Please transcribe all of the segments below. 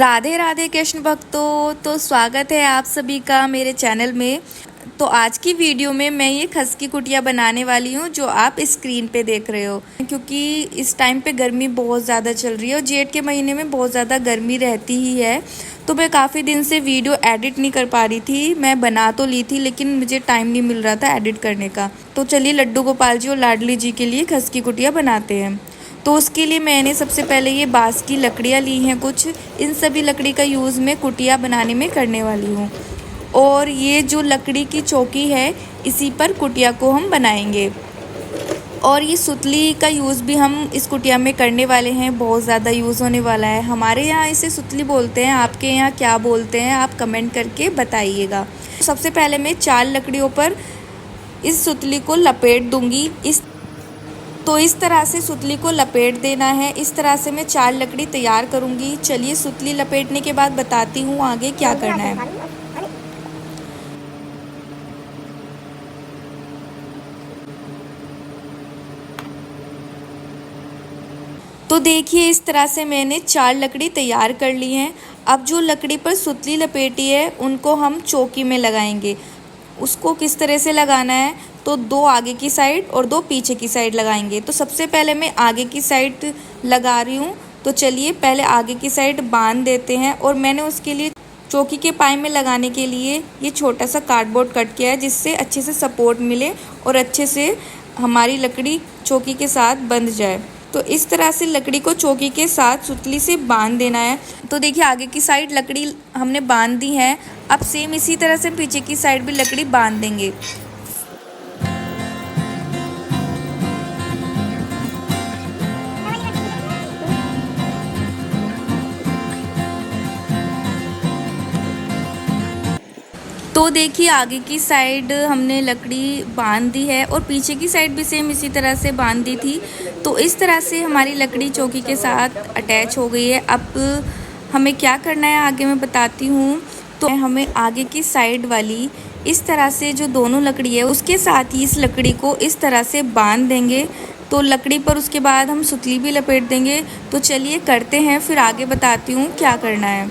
राधे राधे कृष्ण भक्तों। तो स्वागत है आप सभी का मेरे चैनल में। तो आज की वीडियो में मैं ये खस की कुटिया बनाने वाली हूँ जो आप स्क्रीन पे देख रहे हो। क्योंकि इस टाइम पे गर्मी बहुत ज़्यादा चल रही है और जेठ के महीने में बहुत ज़्यादा गर्मी रहती ही है। तो मैं काफ़ी दिन से वीडियो एडिट नहीं कर पा रही थी। मैं बना तो ली थी लेकिन मुझे टाइम नहीं मिल रहा था एडिट करने का। तो चलिए लड्डू गोपाल जी और लाडली जी के लिए खस की कुटिया बनाते हैं। तो उसके लिए मैंने सबसे पहले ये बांस की लकड़ियाँ ली हैं कुछ। इन सभी लकड़ी का यूज़ मैं कुटिया बनाने में करने वाली हूँ। और ये जो लकड़ी की चौकी है इसी पर कुटिया को हम बनाएंगे। और ये सुतली का यूज़ भी हम इस कुटिया में करने वाले हैं। बहुत ज़्यादा यूज़ होने वाला है। हमारे यहाँ इसे सुतली बोलते हैं, आपके यहाँ क्या बोलते हैं आप कमेंट करके बताइएगा। सबसे पहले मैं 4 लकड़ियों पर इस सुतली को लपेट दूँगी। इस तरह से सुतली को लपेट देना है। इस तरह से मैं 4 लकड़ी तैयार करूँगी। चलिए सुतली लपेटने के बाद बताती हूँ आगे क्या करना है। तो देखिए इस तरह से मैंने 4 लकड़ी तैयार कर ली हैं। अब जो लकड़ी पर सुतली लपेटी है उनको हम चौकी में लगाएंगे। उसको किस तरह से लगाना है तो 2 आगे की साइड और 2 पीछे की साइड लगाएंगे। तो सबसे पहले मैं आगे की साइड लगा रही हूँ। तो चलिए पहले आगे की साइड बांध देते हैं। और मैंने उसके लिए चौकी के पाए में लगाने के लिए ये छोटा सा कार्डबोर्ड कट किया है जिससे अच्छे से सपोर्ट मिले और अच्छे से हमारी लकड़ी चौकी के साथ बंध जाए। तो इस तरह से लकड़ी को चौकी के साथ सुतली से बांध देना है। तो देखिए आगे की साइड लकड़ी हमने बांध दी है। अब सेम इसी तरह से पीछे की साइड भी लकड़ी बांध देंगे। तो देखिए आगे की साइड हमने लकड़ी बांध दी है और पीछे की साइड भी सेम इसी तरह से बांध दी थी। तो इस तरह से हमारी लकड़ी चौकी के साथ अटैच हो गई है। अब हमें क्या करना है आगे मैं बताती हूँ। तो हमें आगे की साइड वाली इस तरह से जो दोनों लकड़ी है उसके साथ ही इस लकड़ी को इस तरह से बांध देंगे। तो लकड़ी पर उसके बाद हम सुतली भी लपेट देंगे। तो चलिए करते हैं, फिर आगे बताती हूँ क्या करना है।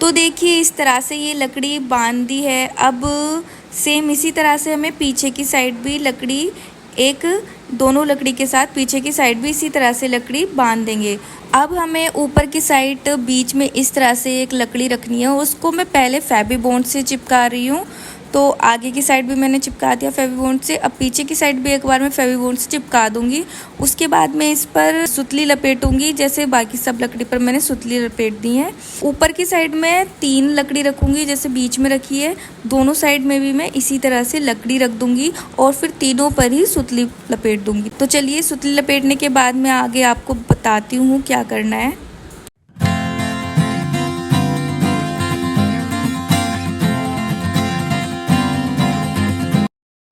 तो देखिए इस तरह से ये लकड़ी बांध दी है। अब सेम इसी तरह से हमें पीछे की साइड भी लकड़ी एक दोनों लकड़ी के साथ पीछे की साइड भी इसी तरह से लकड़ी बांध देंगे। अब हमें ऊपर की साइड बीच में इस तरह से एक लकड़ी रखनी है। उसको मैं पहले फेवी बॉन्ड से चिपका रही हूँ। तो आगे की साइड भी मैंने चिपका दिया फेवी बॉन्ड से। अब पीछे की साइड भी एक बार मैं फेवी बॉन्ड से चिपका दूंगी। उसके बाद मैं इस पर सुतली लपेटूंगी जैसे बाकी सब लकड़ी पर मैंने सुतली लपेट दी है। ऊपर की साइड में 3 लकड़ी रखूंगी जैसे बीच में रखी है। दोनों साइड में भी मैं इसी तरह से लकड़ी रख दूंगी और फिर तीनों पर ही सुतली लपेट दूंगी। तो चलिए सुतली लपेटने के बाद मैं आगे आपको बताती हूँ क्या करना है।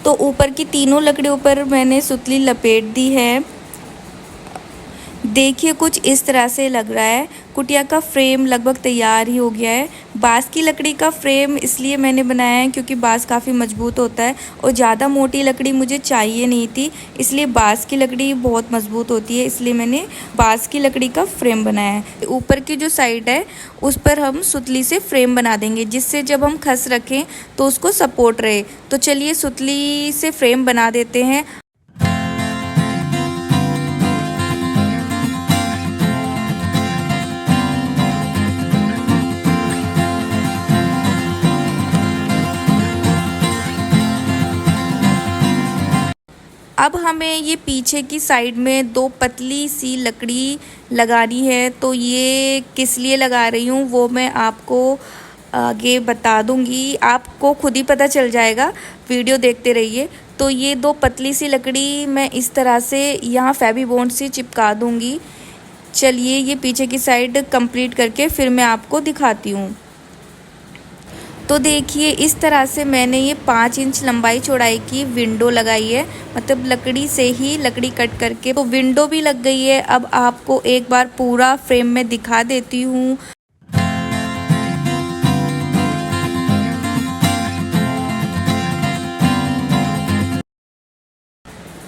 तो ऊपर की तीनों लकड़ियों पर मैंने सुतली लपेट दी है। देखिए कुछ इस तरह से लग रहा है। कुटिया का फ्रेम लगभग तैयार ही हो गया है। बांस की लकड़ी का फ्रेम इसलिए मैंने बनाया है क्योंकि बांस काफ़ी मजबूत होता है और ज़्यादा मोटी लकड़ी मुझे चाहिए नहीं थी। इसलिए बांस की लकड़ी बहुत मजबूत होती है, इसलिए मैंने बांस की लकड़ी का फ्रेम बनाया है। ऊपर की जो साइड है उस पर हम सुतली से फ्रेम बना देंगे जिससे जब हम खस रखें तो उसको सपोर्ट रहे। तो चलिए सुतली से फ्रेम बना देते हैं। अब हमें ये पीछे की साइड में 2 पतली सी लकड़ी लगानी है। तो ये किस लिए लगा रही हूँ वो मैं आपको आगे बता दूँगी। आपको खुद ही पता चल जाएगा, वीडियो देखते रहिए। तो ये 2 पतली सी लकड़ी मैं इस तरह से यहाँ फेवी बॉन्ड से चिपका दूँगी। चलिए ये पीछे की साइड कंप्लीट करके फिर मैं आपको दिखाती हूँ। तो देखिए इस तरह से मैंने ये 5 इंच लंबाई चौड़ाई की विंडो लगाई है, मतलब लकड़ी से ही लकड़ी कट करके तो विंडो भी लग गई है। अब आपको एक बार पूरा फ्रेम में दिखा देती हूँ।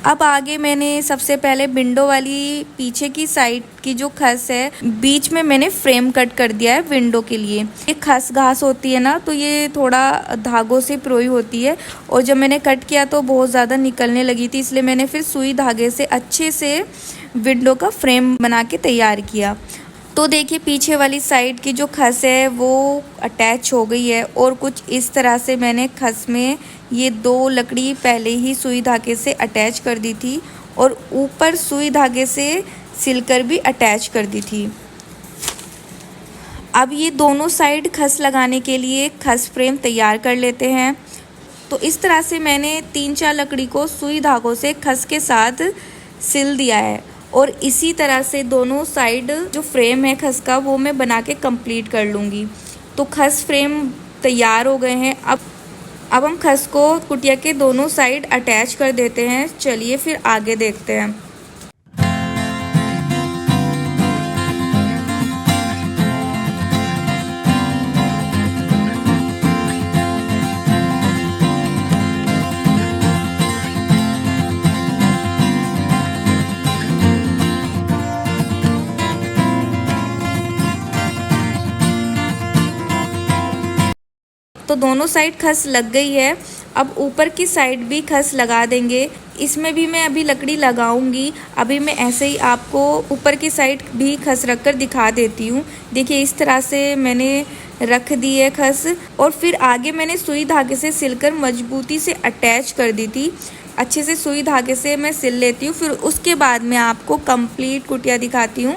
अब आगे मैंने सबसे पहले विंडो वाली पीछे की साइड की जो खस है बीच में मैंने फ्रेम कट कर दिया है विंडो के लिए। ये खस घास होती है ना, तो ये थोड़ा धागों से प्रोई होती है और जब मैंने कट किया तो बहुत ज़्यादा निकलने लगी थी, इसलिए मैंने फिर सुई धागे से अच्छे से विंडो का फ्रेम बना के तैयार किया। तो देखिए पीछे वाली साइड की जो खस है वो अटैच हो गई है और कुछ इस तरह से मैंने खस में ये 2 लकड़ी पहले ही सुई धागे से अटैच कर दी थी और ऊपर सुई धागे से सिलकर भी अटैच कर दी थी। अब ये दोनों साइड खस लगाने के लिए खस फ्रेम तैयार कर लेते हैं। तो इस तरह से मैंने 3-4 लकड़ी को सुई धागों से खस के साथ सिल दिया है और इसी तरह से दोनों साइड जो फ्रेम है खस का वो मैं बना के कंप्लीट कर लूँगी। तो खस फ्रेम तैयार हो गए हैं। अब हम खस को कुटिया के दोनों साइड अटैच कर देते हैं। चलिए फिर आगे देखते हैं। तो दोनों साइड खस लग गई है। अब ऊपर की साइड भी खस लगा देंगे। इसमें भी मैं अभी लकड़ी लगाऊंगी। अभी मैं ऐसे ही आपको ऊपर की साइड भी खस रख कर दिखा देती हूँ। देखिए इस तरह से मैंने रख दी है खस और फिर आगे मैंने सुई धागे से सिलकर मजबूती से अटैच कर दी थी। अच्छे से सुई धागे से मैं सिल लेती हूँ, फिर उसके बाद मैं आपको कंप्लीट कुटिया दिखाती हूँ।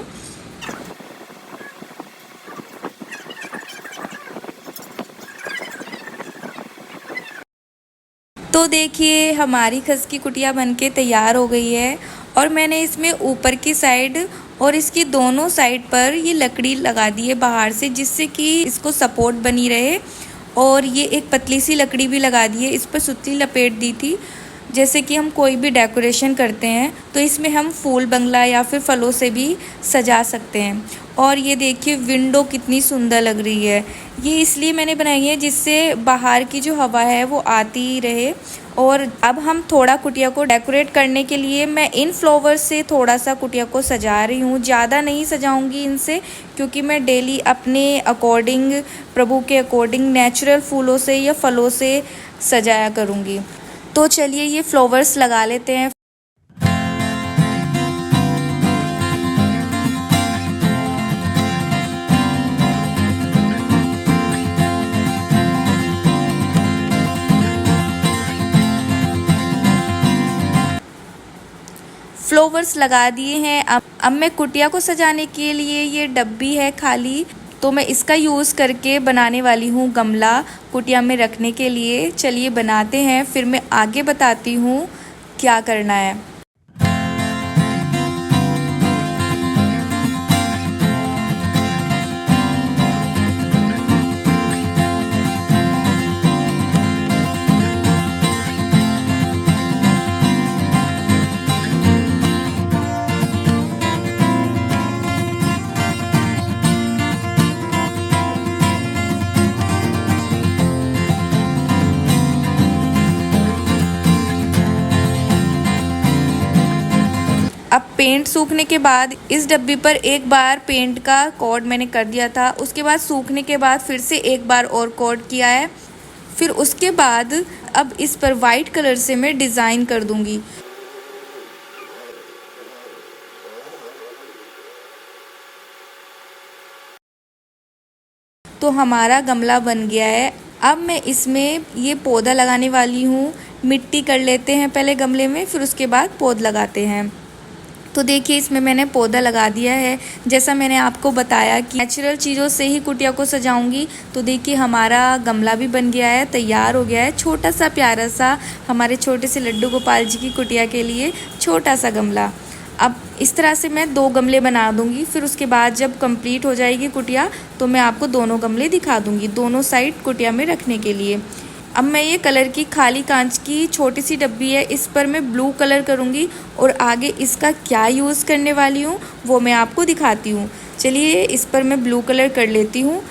तो देखिए हमारी खस की कुटिया बनके तैयार हो गई है और मैंने इसमें ऊपर की साइड और इसकी दोनों साइड पर ये लकड़ी लगा दी है बाहर से, जिससे कि इसको सपोर्ट बनी रहे। और ये एक पतली सी लकड़ी भी लगा दी है, इस पर सुतली लपेट दी थी। जैसे कि हम कोई भी डेकोरेशन करते हैं तो इसमें हम फूल बंगला या फिर फलों से भी सजा सकते हैं। और ये देखिए विंडो कितनी सुंदर लग रही है। ये इसलिए मैंने बनाई है जिससे बाहर की जो हवा है वो आती रहे। और अब हम थोड़ा कुटिया को डेकोरेट करने के लिए मैं इन फ्लावर्स से थोड़ा सा कुटिया को सजा रही हूँ। ज़्यादा नहीं सजाऊंगी इनसे, क्योंकि मैं डेली अपने अकॉर्डिंग, प्रभु के अकॉर्डिंग नेचुरल फूलों से या फलों से सजाया करूँगी। तो चलिए ये फ्लावर्स लगा लेते हैं। फ्लावर्स लगा दिए हैं। अब मैं कुटिया को सजाने के लिए ये डब्बी है खाली, तो मैं इसका यूज़ करके बनाने वाली हूँ गमला कुटिया में रखने के लिए। चलिए बनाते हैं, फिर मैं आगे बताती हूँ क्या करना है। अब पेंट सूखने के बाद इस डब्बी पर एक बार पेंट का कोट मैंने कर दिया था, उसके बाद सूखने के बाद फिर से एक बार और कोट किया है। फिर उसके बाद अब इस पर वाइट कलर से मैं डिज़ाइन कर दूंगी। तो हमारा गमला बन गया है। अब मैं इसमें ये पौधा लगाने वाली हूँ। मिट्टी कर लेते हैं पहले गमले में, फिर उसके बाद पौधा लगाते हैं। तो देखिए इसमें मैंने पौधा लगा दिया है। जैसा मैंने आपको बताया कि नेचुरल चीज़ों से ही कुटिया को सजाऊंगी। तो देखिए हमारा गमला भी बन गया है, तैयार हो गया है। छोटा सा प्यारा सा हमारे छोटे से लड्डू गोपाल जी की कुटिया के लिए छोटा सा गमला। अब इस तरह से मैं 2 गमले बना दूंगी। फिर उसके बाद जब कंप्लीट हो जाएगी कुटिया तो मैं आपको दोनों गमले दिखा दूंगी, दोनों साइड कुटिया में रखने के लिए। अब मैं ये कलर की खाली कांच की छोटी सी डब्बी है, इस पर मैं ब्लू कलर करूँगी और आगे इसका क्या यूज़ करने वाली हूँ वो मैं आपको दिखाती हूँ। चलिए इस पर मैं ब्लू कलर कर लेती हूँ।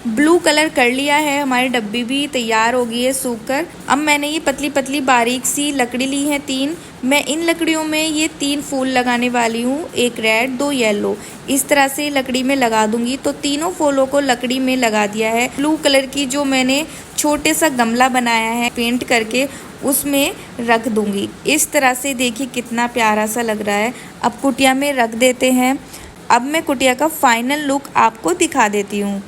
ब्लू कलर कर लिया है, हमारी डब्बी भी तैयार हो गई है सूखकर। अब मैंने ये पतली पतली बारीक सी लकड़ी ली है 3। मैं इन लकड़ियों में ये 3 फूल लगाने वाली हूँ, 1 रेड 2 येलो। इस तरह से लकड़ी में लगा दूंगी। तो तीनों फूलों को लकड़ी में लगा दिया है। ब्लू कलर की जो मैंने छोटे सा गमला बनाया है पेंट करके उसमें रख दूंगी। इस तरह से देखिए कितना प्यारा सा लग रहा है। अब कुटिया में रख देते हैं। अब मैं कुटिया का फाइनल लुक आपको दिखा देती हूँ।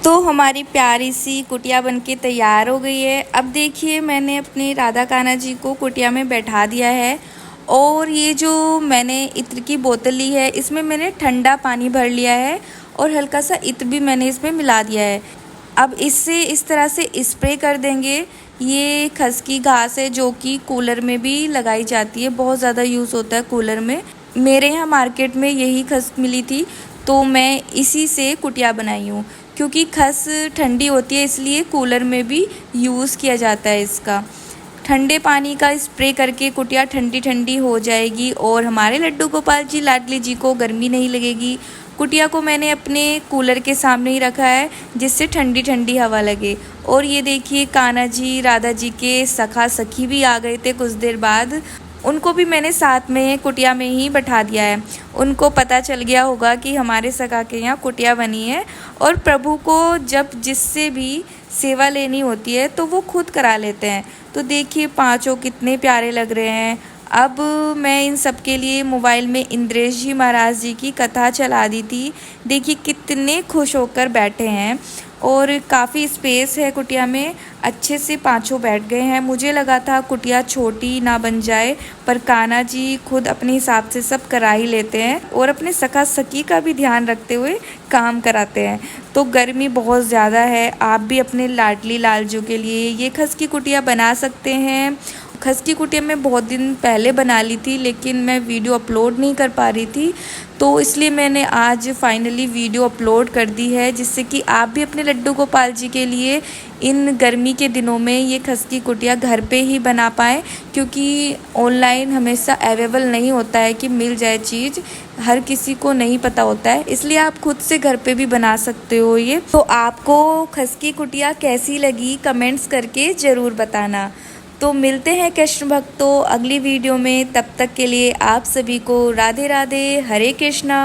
तो हमारी प्यारी सी कुटिया बनके तैयार हो गई है। अब देखिए मैंने अपने राधा कान्हा जी को कुटिया में बैठा दिया है और ये जो मैंने इत्र की बोतल ली है इसमें मैंने ठंडा पानी भर लिया है और हल्का सा इत्र भी मैंने इसमें मिला दिया है। अब इससे इस तरह से स्प्रे कर देंगे। ये खसकी घास है जो कि कूलर में भी लगाई जाती है, बहुत ज़्यादा यूज़ होता है कूलर में। मेरे यहाँ मार्केट में यही खस मिली थी तो मैं इसी से कुटिया बनाई हूँ। क्योंकि खस ठंडी होती है इसलिए कूलर में भी यूज़ किया जाता है इसका। ठंडे पानी का स्प्रे करके कुटिया ठंडी ठंडी हो जाएगी और हमारे लड्डू गोपाल जी लाडली जी को गर्मी नहीं लगेगी। कुटिया को मैंने अपने कूलर के सामने ही रखा है जिससे ठंडी ठंडी हवा लगे। और ये देखिए कान्हा जी राधा जी के सखा सखी भी आ गए थे कुछ देर बाद, उनको भी मैंने साथ में कुटिया में ही बैठा दिया है। उनको पता चल गया होगा कि हमारे सखा के यहाँ कुटिया बनी है और प्रभु को जब जिससे भी सेवा लेनी होती है तो वो खुद करा लेते हैं। तो देखिए पांचों कितने प्यारे लग रहे हैं। अब मैं इन सब के लिए मोबाइल में इंद्रेश जी महाराज जी की कथा चला दी थी। देखिए कितने खुश होकर बैठे हैं और काफ़ी स्पेस है कुटिया में, अच्छे से पांचों बैठ गए हैं। मुझे लगा था कुटिया छोटी ना बन जाए पर कान्हा जी खुद अपने हिसाब से सब करा ही लेते हैं और अपने सखा सखी का भी ध्यान रखते हुए काम कराते हैं। तो गर्मी बहुत ज़्यादा है, आप भी अपने लाडली लालजू के लिए ये खस की कुटिया बना सकते हैं। खस की कुटिया मैं बहुत दिन पहले बना ली थी लेकिन मैं वीडियो अपलोड नहीं कर पा रही थी, तो इसलिए मैंने आज फाइनली वीडियो अपलोड कर दी है जिससे कि आप भी अपने लड्डू गोपाल जी के लिए इन गर्मी के दिनों में ये खस की कुटिया घर पे ही बना पाएँ। क्योंकि ऑनलाइन हमेशा अवेलेबल नहीं होता है कि मिल जाए चीज़, हर किसी को नहीं पता होता है, इसलिए आप खुद से घर पे भी बना सकते हो ये। तो आपको खस की कुटिया कैसी लगी कमेंट्स करके ज़रूर बताना। तो मिलते हैं कृष्ण भक्तों अगली वीडियो में, तब तक के लिए आप सभी को राधे राधे, हरे कृष्णा।